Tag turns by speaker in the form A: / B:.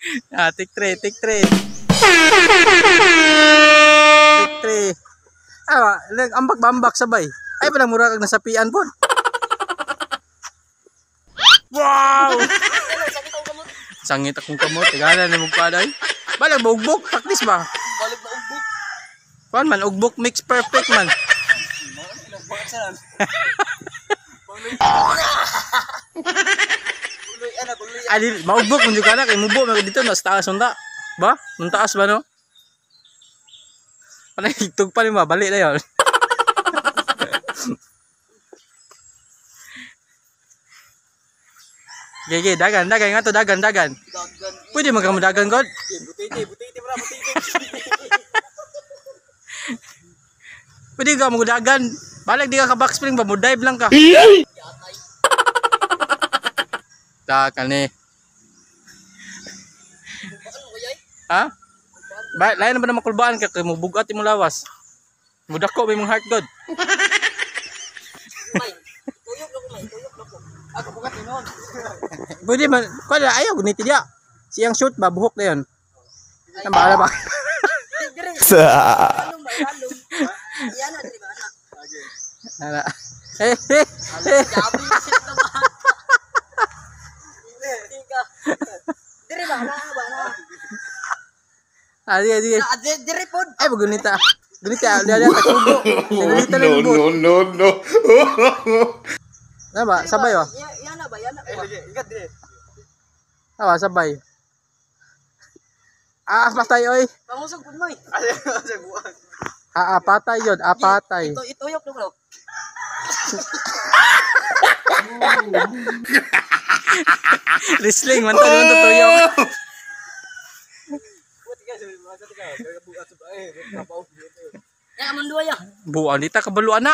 A: Tik 3, tik 3. Tik 3. Ambak-bambak sabay. Ay pala mura kag nasapian po. Wow! Sangit akong kamot. Tigala na magpaday. Balag ba ugbok? Practice ba?
B: Balag na ugbok.
A: Kuan man, ugbok mix perfect man. Ay, maugbok mo juga na kay mubo mo dito nas taas unta. Ba? Nung taas ba no? Panay tug pa ni balik na yon. Gege, dagan nga to, dagan. Pwede man ka mo dagan god.
B: Butiti bra, butiti.
A: Pwede ka mo dagan. Balik di ka ka back spring ba mo dive lang ka. Dakan ni. Ha? Ba, lain naman na makulbaan ka kay mo bugat imong lawas. Mudako may mong heart god.
B: Tuyok na ko. Ako bugat ni noon.
A: Pwede man, kuan ayaw guniti dia. Siyang shoot ba buhok na yon. Nambala ba?
B: Halong. Yan na di ba anak?
A: Ana.
B: Gabi shit na ba? Dire ba na?
A: Adi.
B: Dire pod.
A: Ay gunita. Gunita dia takugo. Gunita lang bot.
C: No.
A: Na ba? Sabay ba?
B: Yan na ba? Ingat dire.
A: Awa sabay. Patay oy.
B: Pangusog pud moy.
A: Patay yun, patay.
B: Ituyok na ko.
A: Wrestling man to tuyok.
B: Ya, aman dua ya.
A: Buwan dita kabalo ana.